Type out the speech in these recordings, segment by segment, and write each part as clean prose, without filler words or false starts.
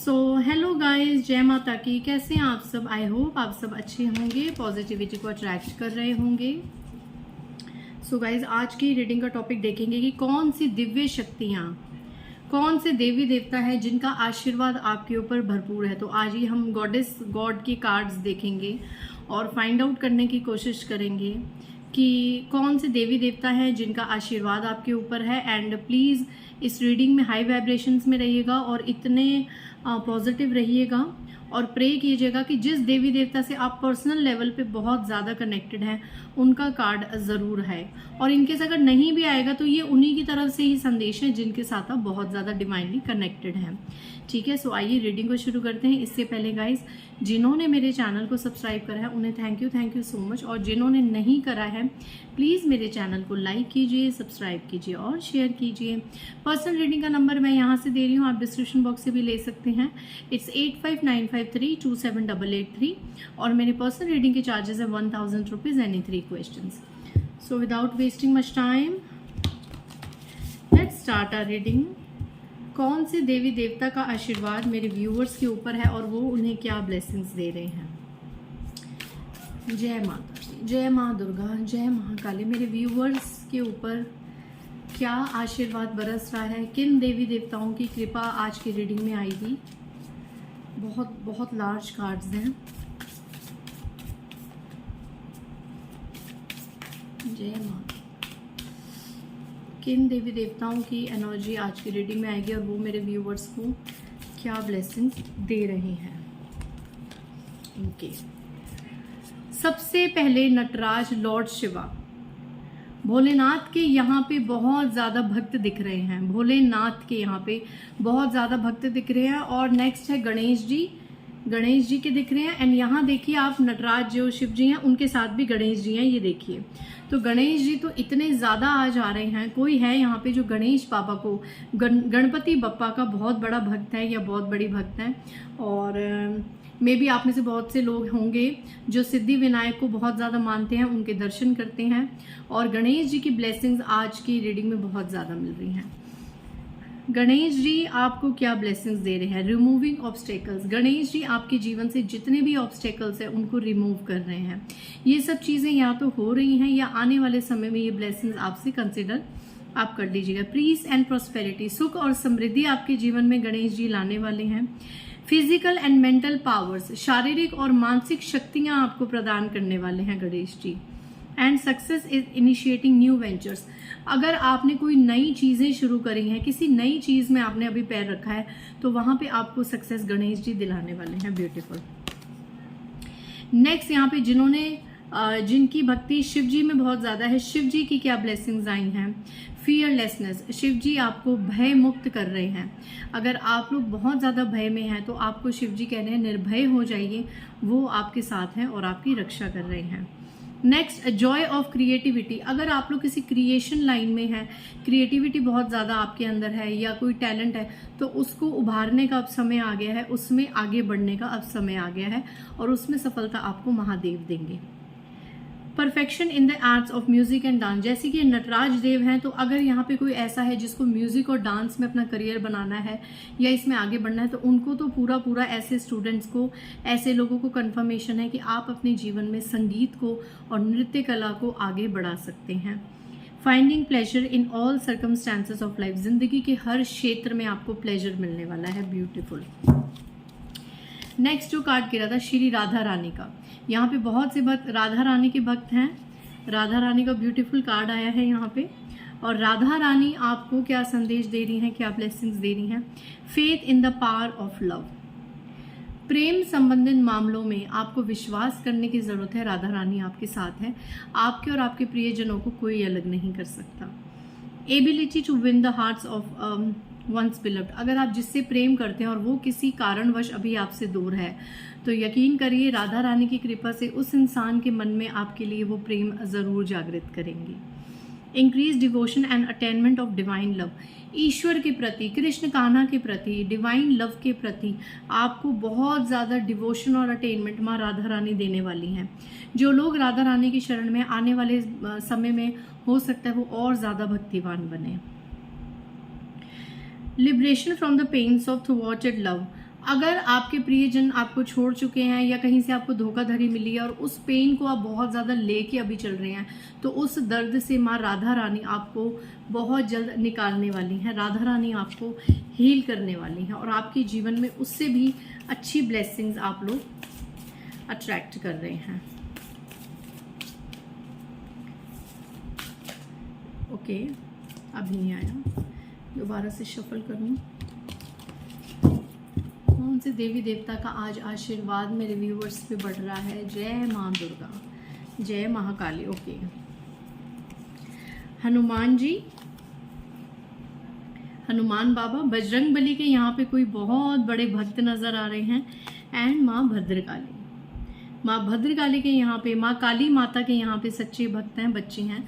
So hello guys, जय माता की। कैसे हैं आप सब? आई होप आप सब अच्छे होंगे, पॉजिटिविटी को अट्रैक्ट कर रहे होंगे। सो गाइस, आज की रीडिंग का टॉपिक देखेंगे कि कौन सी दिव्य शक्तियाँ, कौन से देवी देवता है जिनका आशीर्वाद आपके ऊपर भरपूर है। तो आज ही हम गॉड की कार्ड्स देखेंगे और फाइंड आउट करने की कोशिश करेंगे कि कौन से देवी देवता हैं जिनका आशीर्वाद आपके ऊपर है। एंड प्लीज़ इस रीडिंग में हाई वाइब्रेशंस में रहिएगा और इतने पॉजिटिव रहिएगा और प्रे कीजिएगा कि जिस देवी देवता से आप पर्सनल लेवल पे बहुत ज़्यादा कनेक्टेड हैं उनका कार्ड ज़रूर है। और इनकेस अगर नहीं भी आएगा तो ये उन्हीं की तरफ से ही संदेश है जिनके साथ आप बहुत ज़्यादा डिवाइनली कनेक्टेड हैं। ठीक है, सो आइए रीडिंग को शुरू करते हैं। इससे पहले गाइज, जिन्होंने मेरे चैनल को सब्सक्राइब करा है उन्हें थैंक यू सो मच, और जिन्होंने नहीं करा है प्लीज़ मेरे चैनल को लाइक कीजिए, सब्सक्राइब कीजिए और शेयर कीजिए। पर्सनल रीडिंग का नंबर मैं यहाँ से दे रही हूँ, आप डिस्क्रिप्शन बॉक्स से भी ले सकते हैं। इट्स 8595327883 और मेरे पर्सनल रीडिंग के चार्जेस है 1000 rupees any 3 questions. So without wasting much time let's start our reading. कौन से देवी देवता का आशीर्वाद मेरे व्यूअर्स के ऊपर है और वो उन्हें क्या ब्लेसिंग्स दे रहे हैं। जय माता दी, जय माँ दुर्गा, जय महाकाली। मेरे व्यूअर्स के ऊपर क्या आशीर्वाद बरस रहा है, किन देवी देवताओं की कृपा आज की रीडिंग में आई थी। बहुत लार्ज कार्ड्स हैं। जय माँ, किन देवी देवताओं की एनर्जी आज की रीडिंग में आएगी और वो मेरे व्यूवर्स को क्या ब्लेसिंग्स दे रहे हैं। ओके, सबसे पहले नटराज लॉर्ड शिवा, भोलेनाथ के यहाँ पे बहुत ज़्यादा भक्त दिख रहे हैं। भोलेनाथ के यहाँ पे बहुत ज़्यादा भक्त दिख रहे हैं। और नेक्स्ट है गणेश जी के दिख रहे हैं। एंड यहाँ देखिए आप, नटराज जो शिव जी हैं उनके साथ भी गणेश जी हैं, ये देखिए। तो गणेश जी तो इतने ज़्यादा आज आ रहे हैं। कोई है यहाँ पे जो गणेश बाबा को, गणपति बप्पा का बहुत बड़ा भक्त है या बहुत बड़ी भक्त है। और मे बी आप में से बहुत से लोग होंगे जो सिद्धि विनायक को बहुत ज़्यादा मानते हैं, उनके दर्शन करते हैं। और गणेश जी की ब्लेसिंग्स आज की रीडिंग में बहुत ज़्यादा मिल रही हैं। गणेश जी आपको क्या ब्लेसिंग्स दे रहे हैं। रिमूविंग ऑब्स्टेकल्स, गणेश जी आपके जीवन से जितने भी ऑब्स्टेकल्स हैं उनको रिमूव कर रहे हैं। ये सब चीज़ें या तो हो रही हैं या आने वाले समय में ये ब्लेसिंग्स आपसे कंसिडर आप कर लीजिएगा। पीस एंड प्रॉस्पेरिटी, सुख और समृद्धि आपके जीवन में गणेश जी लाने वाले हैं। फिजिकल एंड मेंटल पावर्स, शारीरिक और मानसिक शक्तियाँ आपको प्रदान करने वाले हैं Ganesh ji. And success is initiating new ventures, अगर आपने कोई नई चीज़ें शुरू करी हैं, किसी नई चीज़ में आपने अभी पैर रखा है तो वहाँ पे आपको सक्सेस गणेश जी दिलाने वाले हैं। ब्यूटीफुल। नेक्स्ट यहाँ पे जिनकी भक्ति शिव जी में बहुत ज़्यादा है, शिव जी की क्या ब्लेसिंग्स आई हैं। फियरलेसनेस, शिव जी आपको भय मुक्त कर रहे हैं। अगर आप लोग बहुत ज़्यादा भय में हैं तो आपको शिव जी कह रहे हैं निर्भय हो जाइए, वो आपके साथ हैं और आपकी रक्षा कर रहे हैं। नेक्स्ट, जॉय ऑफ क्रिएटिविटी, अगर आप लोग किसी क्रिएशन लाइन में हैं, क्रिएटिविटी बहुत ज़्यादा आपके अंदर है या कोई टैलेंट है तो उसको उभारने का अब समय आ गया है, उसमें आगे बढ़ने का अब समय आ गया है और उसमें सफलता आपको महादेव देंगे। Perfection in the arts of music and dance, जैसे कि नटराज देव हैं तो अगर यहाँ पे कोई ऐसा है जिसको म्यूजिक और डांस में अपना करियर बनाना है या इसमें आगे बढ़ना है तो उनको तो पूरा ऐसे स्टूडेंट्स को, ऐसे लोगों को कंफर्मेशन है कि आप अपने जीवन में संगीत को और नृत्य कला को आगे बढ़ा सकते हैं। Finding pleasure in all circumstances of life, जिंदगी के हर क्षेत्र में आपको प्लेजर मिलने वाला है। ब्यूटीफुल। नेक्स्ट जो कार्ड गिरा था श्री राधा रानी का, यहाँ पे बहुत से भक्त राधा रानी के भक्त हैं। राधा रानी का ब्यूटीफुल कार्ड आया है यहाँ पे। और राधा रानी आपको क्या संदेश दे रही हैं, क्या ब्लेसिंग्स दे रही हैं। Faith in the power of love, प्रेम संबंधित मामलों में आपको विश्वास करने की जरूरत है। राधा रानी आपके साथ है, आपके और आपके प्रियजनों को कोई अलग नहीं कर सकता। Ability to win the hearts of one's beloved, अगर आप जिससे प्रेम करते हैं और वो किसी कारणवश अभी आपसे दूर है तो यकीन करिए राधा रानी की कृपा से उस इंसान के मन में आपके लिए वो प्रेम जरूर जागृत करेंगे। Increase devotion and attainment of divine love, ईश्वर के प्रति, कृष्ण कान्हा के प्रति, डिवाइन लव के प्रति आपको बहुत ज़्यादा डिवोशन और अटेनमेंट माँ राधा रानी देने वाली हैं। जो लोग राधा रानी की शरण में आने वाले समय में हो सकता है वो और ज़्यादा भक्तिवान बने। Liberation from the pains of थ्वाटेड लव, अगर आपके प्रियजन आपको छोड़ चुके हैं या कहीं से आपको धोखाधड़ी मिली है और उस पेन को आप बहुत ज़्यादा लेके अभी चल रहे हैं, तो उस दर्द से माँ राधा रानी आपको बहुत जल्द निकालने वाली हैं। राधा रानी आपको हील करने वाली हैं और आपके जीवन में उससे भी अच्छी ब्लेसिंग्स आप लोग अट्रैक्ट कर रहे हैं। ओके, अभी नहीं आया, दोबारा से शफल करूँ। कौन से देवी देवता का आज आशीर्वाद मेरे व्यूवर्स पे बढ़ रहा है? जय माँ दुर्गा, जय महाकाली। ओके, हनुमान जी, हनुमान बाबा, बजरंग बली के यहाँ पे कोई बहुत बड़े भक्त नजर आ रहे हैं। एंड माँ भद्रकाली, माँ भद्रकाली के यहाँ पे, माँ काली माता के यहाँ पे सच्चे भक्त हैं, बच्चे हैं।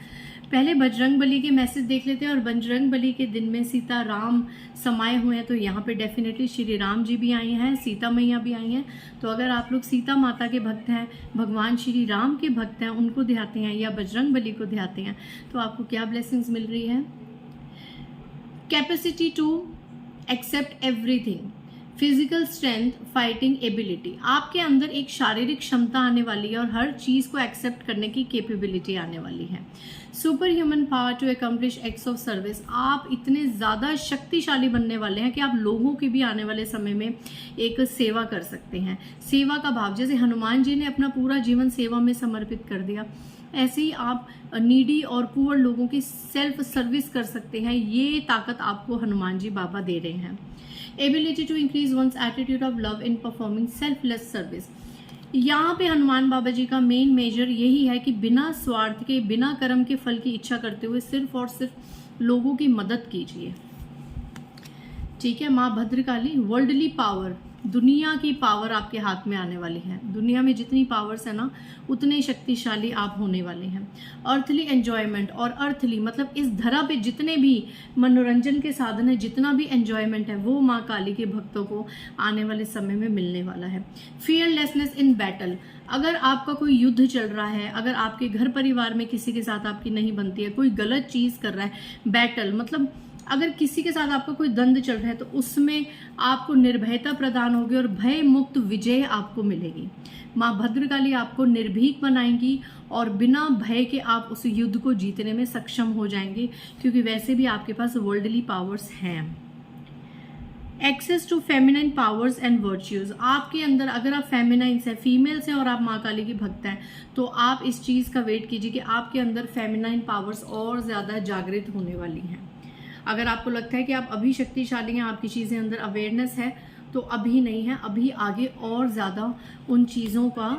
पहले बजरंग बली के मैसेज देख लेते हैं। और बजरंग बली के दिन में सीता राम समाये हुए हैं, तो यहाँ पे डेफिनेटली श्री राम जी भी आए हैं, सीता मैया भी आई हैं। तो अगर आप लोग सीता माता के भक्त हैं, भगवान श्री राम के भक्त हैं, उनको ध्याते हैं या बजरंग बली को ध्याते हैं, तो आपको क्या ब्लेसिंग्स मिल रही है? Capacity to accept everything, physical strength, fighting ability. आपके अंदर एक शारीरिक क्षमता आने वाली है और हर चीज को एक्सेप्ट करने की कैपेबिलिटी आने वाली है। Super human power to accomplish acts of service. आप इतने ज़्यादा शक्तिशाली बनने वाले हैं कि आप लोगों की भी आने वाले समय में एक सेवा कर सकते हैं। सेवा का भाव, जैसे हनुमान जी ने अपना पूरा जीवन सेवा में समर्पित कर दिया, ऐसे ही आप नीडी और पुअर लोगों की सेल्फ सर्विस कर सकते हैं। ये ताकत आपको हनुमान जी बाबा दे रहे हैं। Ability to increase one's attitude of love in performing selfless service. यहाँ पे हनुमान बाबा जी का मेन मेजर यही है कि बिना स्वार्थ के, बिना कर्म के फल की इच्छा करते हुए सिर्फ और सिर्फ लोगों की मदद कीजिए। ठीक है। माँ भद्रकाली, वर्ल्डली पावर, दुनिया की पावर आपके हाथ में आने वाली है। दुनिया में जितनी पावर्स है ना, उतने शक्तिशाली आप होने वाले हैं। अर्थली एंजॉयमेंट, और अर्थली मतलब इस धरा पे जितने भी मनोरंजन के साधन है, जितना भी एंजॉयमेंट है, वो माँ काली के भक्तों को आने वाले समय में मिलने वाला है। फियरलेसनेस इन बैटल, अगर आपका कोई युद्ध चल रहा है, अगर आपके घर परिवार में किसी के साथ आपकी नहीं बनती है, कोई गलत चीज कर रहा है, बैटल मतलब अगर किसी के साथ आपका कोई द्वंद चल रहा है, तो उसमें आपको निर्भयता प्रदान होगी और भय मुक्त विजय आपको मिलेगी। माँ भद्रकाली आपको निर्भीक बनाएंगी और बिना भय के आप उस युद्ध को जीतने में सक्षम हो जाएंगे, क्योंकि वैसे भी आपके पास वर्ल्डली पावर्स हैं। Access to feminine powers and virtues, आपके अंदर अगर आप फेमिनाइंस हैं, फीमेल्स हैं और आप माँ काली की भक्त हैं, तो आप इस चीज का वेट कीजिए कि आपके अंदर फेमिनाइन पावर्स और ज्यादा जागृत होने वाली हैं। अगर आपको लगता है कि आप अभी शक्तिशाली हैं, आपकी चीजें अंदर अवेयरनेस है, तो अभी नहीं है, अभी आगे और ज्यादा उन चीजों का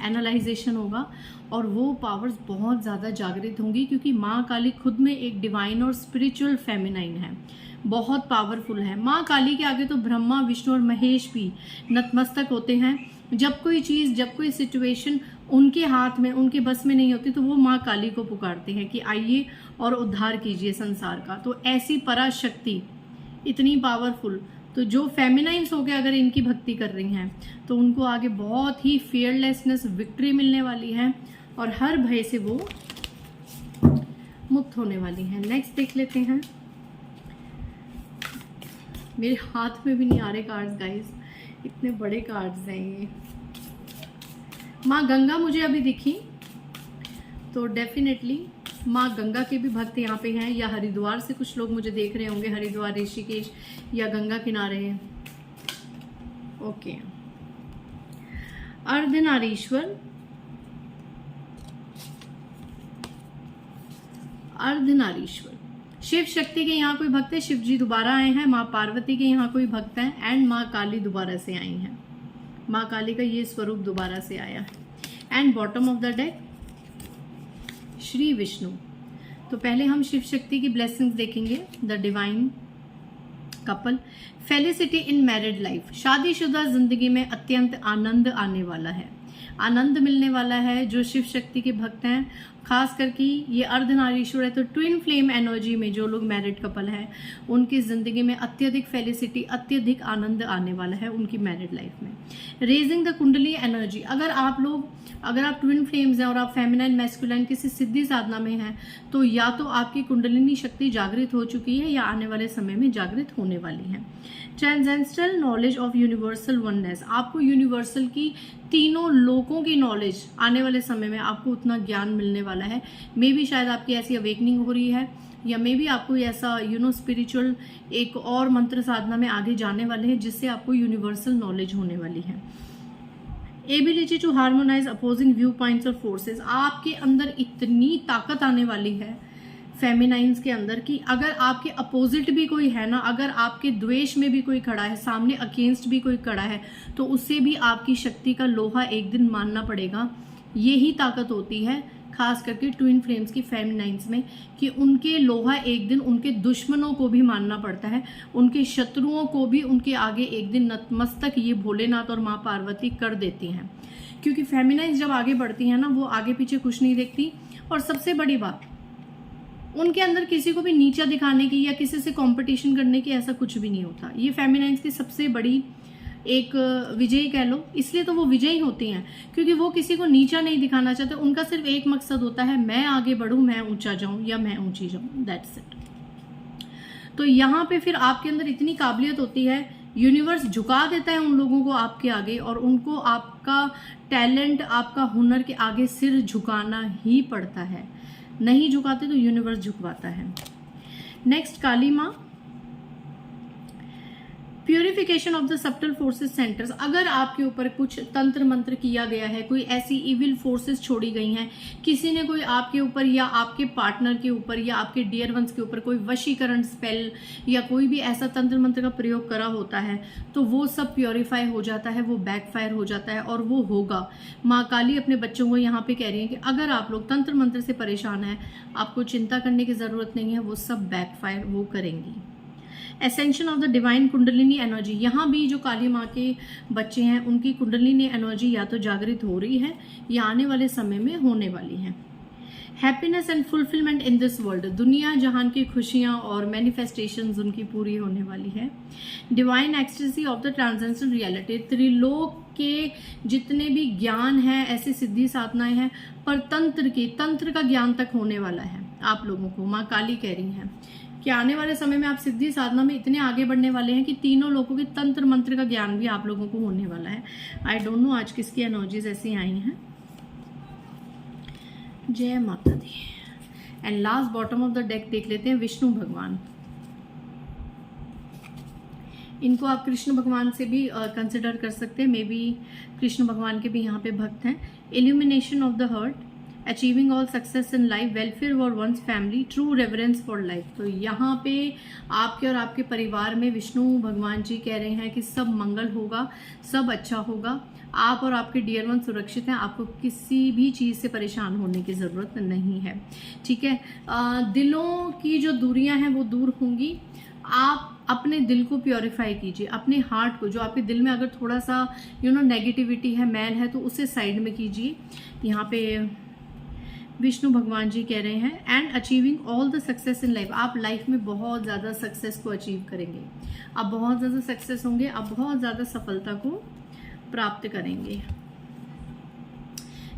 एनालाइजेशन होगा और वो पावर्स बहुत ज्यादा जागृत होंगी, क्योंकि माँ काली खुद में एक डिवाइन और स्पिरिचुअल फेमिनाइन है, बहुत पावरफुल है। माँ काली के आगे तो ब्रह्मा, विष्णु और महेश भी नतमस्तक होते हैं। जब कोई चीज, जब कोई सिचुएशन उनके हाथ में, उनके बस में नहीं होती, तो वो माँ काली को पुकारते हैं कि आइए और उद्धार कीजिए संसार का। तो ऐसी पराशक्ति इतनी पावरफुल, तो जो फेमिनाइन्स हो गए अगर इनकी भक्ति कर रही हैं, तो उनको आगे बहुत ही फियरलेसनेस, विक्ट्री मिलने वाली है और हर भय से वो मुक्त होने वाली हैं। नेक्स्ट देख लेते हैं। मेरे हाथ में भी नहीं आ रहे कार्ड्स गाइस, इतने बड़े कार्ड्स हैं ये। माँ गंगा मुझे अभी दिखी, तो डेफिनेटली माँ गंगा के भी भक्त यहाँ पे हैं, या हरिद्वार से कुछ लोग मुझे देख रहे होंगे, हरिद्वार, ऋषिकेश या गंगा किनारे हैं। ओके। अर्धनारीश्वर, अर्धनारीश्वर, शिव शक्ति के यहाँ कोई भक्त है, शिव जी दोबारा आए हैं। माँ पार्वती के यहाँ कोई भक्त हैं एंड माँ काली दोबारा से आई हैं। माँ काली का ये स्वरूप दोबारा से आया है। And bottom of the deck Shri Vishnu. तो पहले हम शिव शक्ति की ब्लेसिंग्स देखेंगे। The divine couple, felicity in married life, शादीशुदा जिंदगी में अत्यंत आनंद आने वाला है। आनंद मिलने वाला है। जो शिव शक्ति के भक्त हैं, खास करके ये अर्धनारीश्वर है, तो ट्विन फ्लेम एनर्जी में जो लोग मैरिड कपल हैं उनकी ज़िंदगी में अत्यधिक फेलिसिटी, अत्यधिक आनंद आने वाला है उनकी मैरिड लाइफ में। रेजिंग द कुंडली एनर्जी, अगर आप ट्विन फ्लेम्स हैं और आप फेमिनाइन मैस्कुलाइन किसी सिद्धि साधना में हैं, तो या तो आपकी कुंडलिनी शक्ति जागृत हो चुकी है या आने वाले समय में जागृत होने वाली है। Transcendental knowledge of universal oneness, आपको यूनिवर्सल की तीनों लोकों की नॉलेज आने वाले समय में आपको उतना ज्ञान मिलने वाला है। मे बी शायद आपकी ऐसी अवेकनिंग हो रही है, या मे बी आपको ऐसा स्पिरिचुअल एक और मंत्र साधना में आगे जाने वाले हैं जिससे आपको यूनिवर्सल नॉलेज होने वाली है। Ability to harmonise opposing view points और फोर्सेज, आपके अंदर इतनी ताकत आने वाली है फेमिनाइंस के अंदर कि अगर आपके अपोजिट भी कोई है ना, अगर आपके द्वेष में भी कोई खड़ा है, सामने अगेंस्ट भी कोई खड़ा है, तो उससे भी आपकी शक्ति का लोहा एक दिन मानना पड़ेगा। यही ताकत होती है खास करके ट्विन फ्लेम्स की फेमिनाइंस में, कि उनके लोहा एक दिन उनके दुश्मनों को भी मानना पड़ता है, उनके शत्रुओं को भी उनके आगे एक दिन नतमस्तक ये भोलेनाथ और माँ पार्वती कर देती हैं। क्योंकि फेमिनाइंस जब आगे बढ़ती है ना, वो आगे पीछे कुछ नहीं देखती। और सबसे बड़ी बात, उनके अंदर किसी को भी नीचा दिखाने की या किसी से कंपटीशन करने की ऐसा कुछ भी नहीं होता। ये फेमिनाइंस की सबसे बड़ी एक विजयी कह लो, इसलिए तो वो विजयी होती हैं क्योंकि वो किसी को नीचा नहीं दिखाना चाहते। उनका सिर्फ एक मकसद होता है, मैं आगे बढ़ूं, मैं ऊंचा जाऊं या मैं ऊंची जाऊं, दैट्स इट। तो यहाँ पे फिर आपके अंदर इतनी काबिलियत होती है, यूनिवर्स झुका देता है उन लोगों को आपके आगे, और उनको आपका टैलेंट, आपका हुनर के आगे सिर झुकाना ही पड़ता है। नहीं झुकाते तो यूनिवर्स झुकवाता है। नेक्स्ट काली माँ, purification of the subtle forces centres, अगर आपके ऊपर कुछ तंत्र मंत्र किया गया है, कोई ऐसी इविल फोर्सेस छोड़ी गई हैं, किसी ने कोई आपके ऊपर या आपके पार्टनर के ऊपर या आपके डियर वंस के ऊपर कोई वशीकरण स्पेल या कोई भी ऐसा तंत्र मंत्र का प्रयोग करा होता है, तो वो सब प्योरीफाई हो जाता है, वो बैकफायर हो जाता है और वो होगा। माँ काली अपने बच्चों को यहाँ पे कह रही है कि अगर आप लोग तंत्र मंत्र से परेशान हैं, आपको चिंता करने की जरूरत नहीं है, वो सब बैकफायर वो करेंगी। Ascension of the divine kundalini energy, यहाँ भी जो काली माँ के बच्चे हैं उनकी कुंडलिनी एनर्जी या तो जागृत हो रही है या आने वाले समय में होने वाली है। Happiness and fulfilment in this world, दुनिया जहान की खुशियाँ और मैनिफेस्टेशंस उनकी पूरी होने वाली है। Divine ecstasy of the transcendental reality, Trilok के जितने भी ज्ञान हैं, ऐसी सिद्धि साधनाएं हैं, पर तंत्र का ज्ञान तक होने वाला है आप लोगों को। माँ काली कह रही हैं कि आने वाले समय में आप सिद्धि साधना में इतने आगे बढ़ने वाले हैं कि तीनों लोगों के तंत्र मंत्र का ज्ञान भी आप लोगों को होने वाला है। आई डोंट नो आज किसकी एनर्जीज ऐसी आई हैं। जय माता दी। And last bottom of the deck देख लेते हैं विष्णु भगवान। इनको आप कृष्ण भगवान से भी कंसिडर कर सकते हैं, मे बी कृष्ण भगवान के भी यहाँ पे भक्त हैं। Illumination of the heart, achieving all success in life, welfare for one's family, true reverence for life. तो यहाँ पे आपके और आपके परिवार में विष्णु भगवान जी कह रहे हैं कि सब मंगल होगा, सब अच्छा होगा, आप और आपके डियर वन सुरक्षित हैं, आपको किसी भी चीज़ से परेशान होने की ज़रूरत नहीं है। ठीक है, दिलों की जो दूरियां हैं वो दूर होंगी। आप अपने दिल को प्योरीफाई कीजिए, अपने हार्ट को, जो आपके दिल में अगर थोड़ा सा नेगेटिविटी है, मैल है, तो उसे साइड में कीजिए। यहाँ पे विष्णु भगवान जी कह रहे हैं and achieving all the success in life, आप लाइफ में बहुत ज़्यादा सक्सेस को अचीव करेंगे, आप बहुत ज़्यादा सक्सेस होंगे, आप बहुत ज़्यादा सफलता को प्राप्त करेंगे।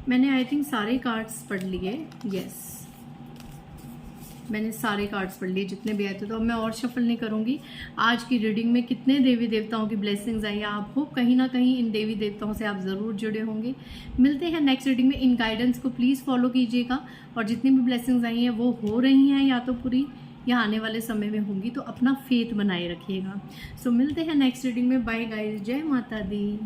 मैंने आई थिंक सारे कार्ड्स पढ़ लिए, यस मैंने सारे कार्ड्स पढ़ लिए जितने भी आए थे, तो अब मैं और शफल नहीं करूंगी। आज की रीडिंग में कितने देवी देवताओं की ब्लेसिंग्स आई, आप होप कहीं ना कहीं इन देवी देवताओं से आप ज़रूर जुड़े होंगे। मिलते हैं नेक्स्ट रीडिंग में। इन गाइडेंस को प्लीज़ फॉलो कीजिएगा, और जितनी भी ब्लेसिंग्स आई हैं वो हो रही हैं या तो पूरी या आने वाले समय में होंगी, तो अपना फेथ बनाए रखिएगा। सो मिलते हैं नेक्स्ट रीडिंग में। बाय गाइज, जय माता दी।